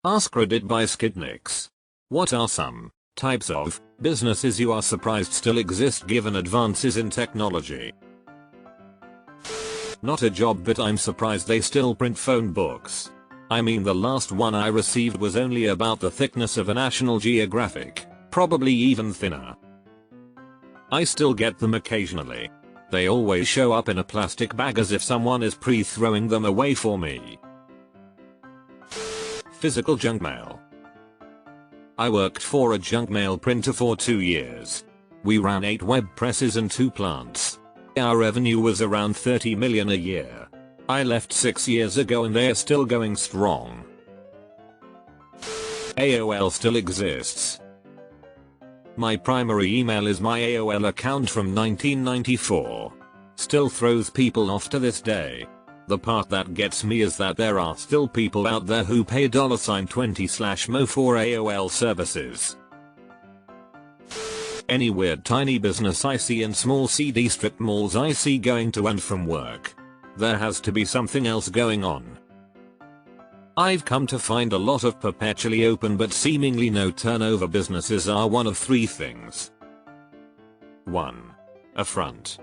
AskReddit by Skidnix. What are some types of businesses you are surprised still exist given advances in technology? Not a job, but I'm surprised they still print phone books. I mean, the last one I received was only about the thickness of a National Geographic, probably even thinner. I still get them occasionally. They always show up in a plastic bag as if someone is pre-throwing them away for me. Physical junk mail. I worked for a junk mail printer for 2 years. We ran 8 web presses and 2 plants. Our revenue was around 30 million a year. I left 6 years ago and they are still going strong. AOL still exists. My primary email is my AOL account from 1994. Still throws people off to this day. The part that gets me is that there are still people out there who pay $20/mo for AOL services. Any weird tiny business I see in small CD strip malls I see going to and from work. There has to be something else going on. I've come to find a lot of perpetually open but seemingly no turnover businesses are one of 3 things. 1. A front.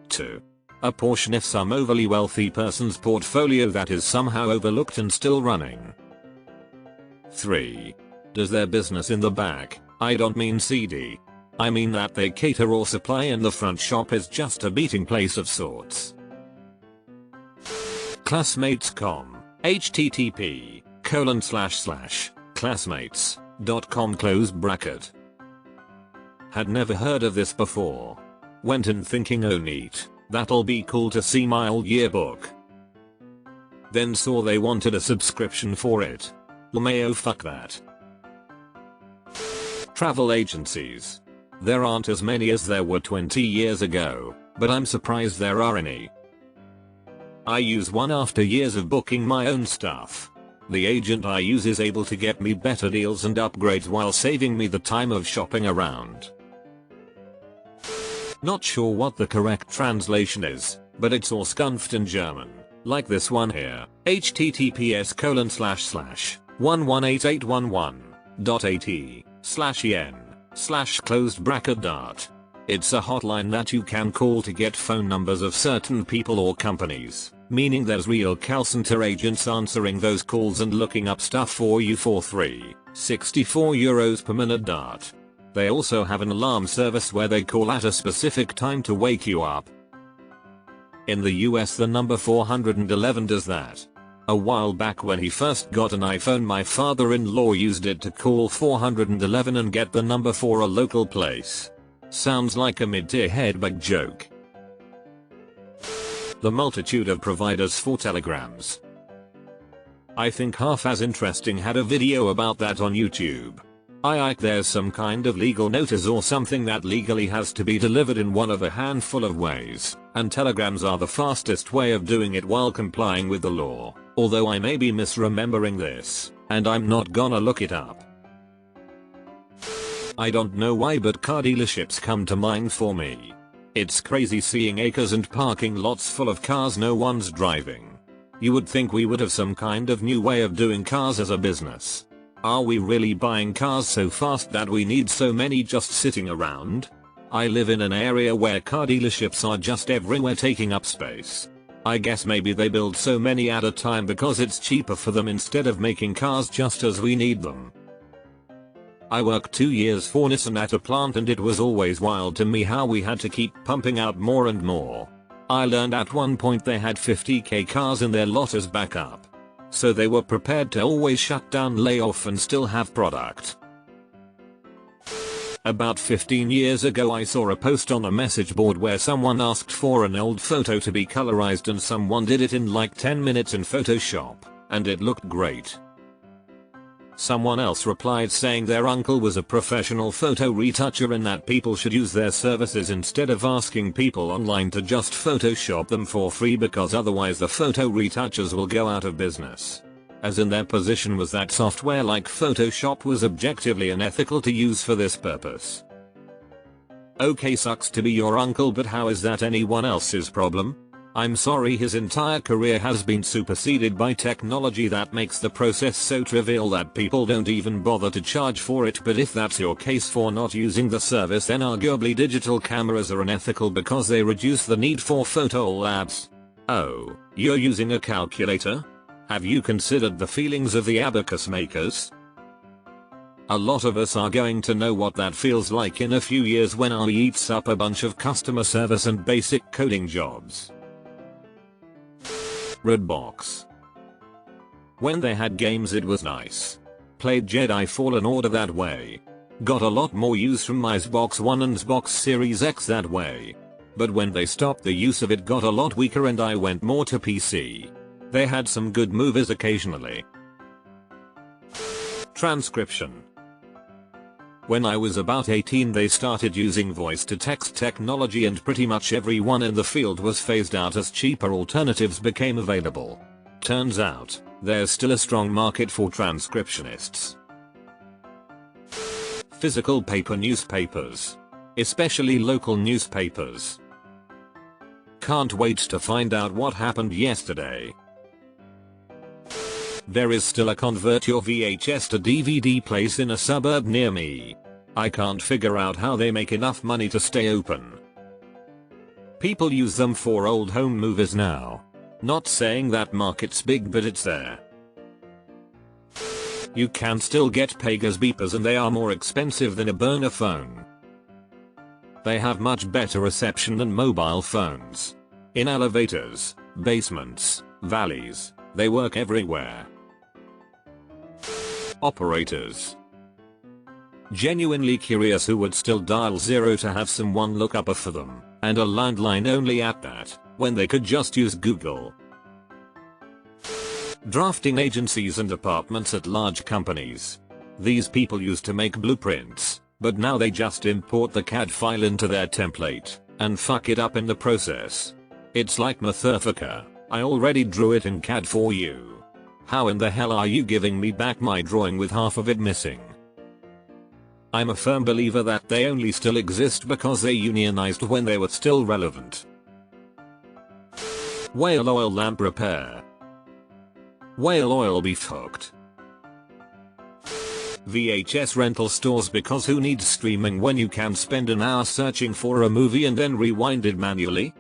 2. A portion of some overly wealthy person's portfolio that is somehow overlooked and still running. 3. Does their business in the back? I don't mean CD. I mean that they cater or supply and the front shop is just a meeting place of sorts. Classmates.com. http://classmates.com. Had never heard of this before. Went in thinking, oh neat, that'll be cool to see my old yearbook. Then saw they wanted a subscription for it. Oh fuck that. Travel agencies. There aren't as many as there were 20 years ago, but I'm surprised there are any. I use one after years of booking my own stuff. The agent I use is able to get me better deals and upgrades while saving me the time of shopping around. Not sure what the correct translation is, but it's all skunft in German, like this one here, https://118811.at/yen/. It's a hotline that you can call to get phone numbers of certain people or companies, meaning there's real call center agents answering those calls and looking up stuff for you for €64 per minute. They also have an alarm service where they call at a specific time to wake you up. In the US the number 411 does that. A while back when he first got an iPhone, my father-in-law used it to call 411 and get the number for a local place. Sounds like a mid-tier headbug joke. The multitude of providers for telegrams. I think Half As Interesting had a video about that on YouTube. There's some kind of legal notice or something that legally has to be delivered in one of a handful of ways, and telegrams are the fastest way of doing it while complying with the law, although I may be misremembering this, and I'm not gonna look it up. I don't know why, but car dealerships come to mind for me. It's crazy seeing acres and parking lots full of cars no one's driving. You would think we would have some kind of new way of doing cars as a business. Are we really buying cars so fast that we need so many just sitting around? I live in an area where car dealerships are just everywhere taking up space. I guess maybe they build so many at a time because it's cheaper for them instead of making cars just as we need them. I worked 2 years for Nissan at a plant and it was always wild to me how we had to keep pumping out more and more. I learned at one point they had 50k cars in their lot as backup. So they were prepared to always shut down, lay off and still have product. About 15 years ago I saw a post on a message board where someone asked for an old photo to be colorized and someone did it in like 10 minutes in Photoshop, and it looked great. Someone else replied saying their uncle was a professional photo retoucher and that people should use their services instead of asking people online to just Photoshop them for free because otherwise the photo retouchers will go out of business. As in their position was that software like Photoshop was objectively unethical to use for this purpose. Okay, sucks to be your uncle, but how is that anyone else's problem? I'm sorry, his entire career has been superseded by technology that makes the process so trivial that people don't even bother to charge for it. But if that's your case for not using the service, then arguably digital cameras are unethical because they reduce the need for photo labs. Oh, you're using a calculator? Have you considered the feelings of the abacus makers? A lot of us are going to know what that feels like in a few years when AI eats up a bunch of customer service and basic coding jobs. Redbox. When they had games it was nice. Played Jedi Fallen Order that way. Got a lot more use from my Xbox One and Xbox Series X that way. But when they stopped the use of it got a lot weaker and I went more to PC. They had some good movies occasionally. Transcription. When I was about 18 they started using voice-to-text technology and pretty much everyone in the field was phased out as cheaper alternatives became available. Turns out, there's still a strong market for transcriptionists. Physical paper newspapers. Especially local newspapers. Can't wait to find out what happened yesterday. There is still a convert your VHS to DVD place in a suburb near me. I can't figure out how they make enough money to stay open. People use them for old home movies now. Not saying that market's big, but it's there. You can still get Pegasus beepers and they are more expensive than a burner phone. They have much better reception than mobile phones. In elevators, basements, valleys, they work everywhere. Operators. Genuinely curious who would still dial 0 to have someone look up for them, and a landline only at that, when they could just use Google. Drafting agencies and departments at large companies. These people used to make blueprints, but now they just import the CAD file into their template, and fuck it up in the process. It's like Motherfucker, I already drew it in CAD for you. How in the hell are you giving me back my drawing with half of it missing? I'm a firm believer that they only still exist because they unionized when they were still relevant. Whale oil lamp repair. Whale oil be fucked. VHS rental stores because who needs streaming when you can spend an hour searching for a movie and then rewind it manually?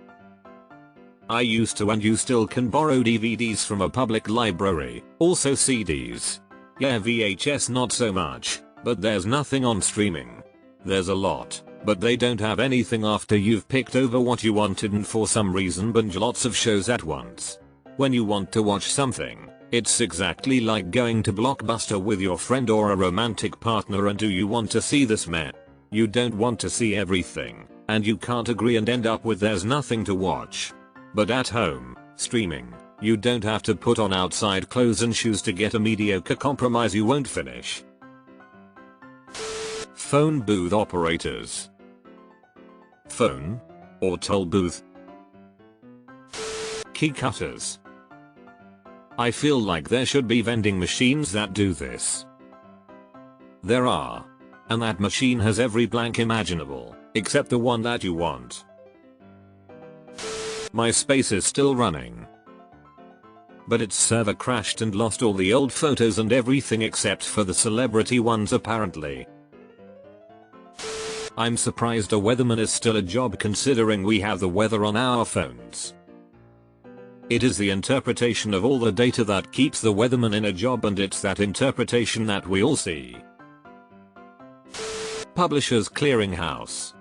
I used to and you still can borrow DVDs from a public library, also CDs. Yeah, VHS not so much, but there's nothing on streaming. There's a lot, but they don't have anything after you've picked over what you wanted and for some reason binge lots of shows at once. When you want to watch something, it's exactly like going to Blockbuster with your friend or a romantic partner and do you want to see this meh? You don't want to see everything, and you can't agree and end up with there's nothing to watch. But at home, streaming, you don't have to put on outside clothes and shoes to get a mediocre compromise you won't finish. Phone booth operators. Phone? Or toll booth? Key cutters. I feel like there should be vending machines that do this. There are. And that machine has every blank imaginable, except the one that you want. My space is still running. But its server crashed and lost all the old photos and everything except for the celebrity ones apparently. I'm surprised a weatherman is still a job considering we have the weather on our phones. It is the interpretation of all the data that keeps the weatherman in a job, and it's that interpretation that we all see. Publishers Clearinghouse.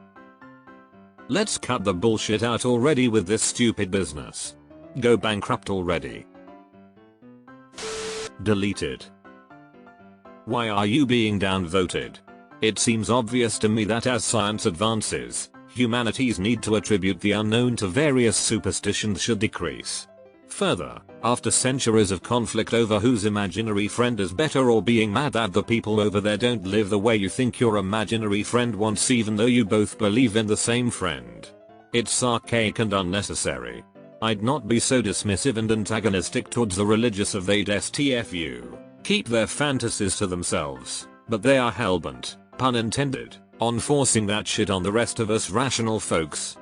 Let's cut the bullshit out already with this stupid business. Go bankrupt already. Deleted. Why are you being downvoted? It seems obvious to me that as science advances, humanity's need to attribute the unknown to various superstitions should decrease. Further, after centuries of conflict over whose imaginary friend is better or being mad that the people over there don't live the way you think your imaginary friend wants even though you both believe in the same friend, it's archaic and unnecessary. I'd not be so dismissive and antagonistic towards the religious of they'd STFU. Keep their fantasies to themselves, but they are hellbent, pun intended, on forcing that shit on the rest of us rational folks.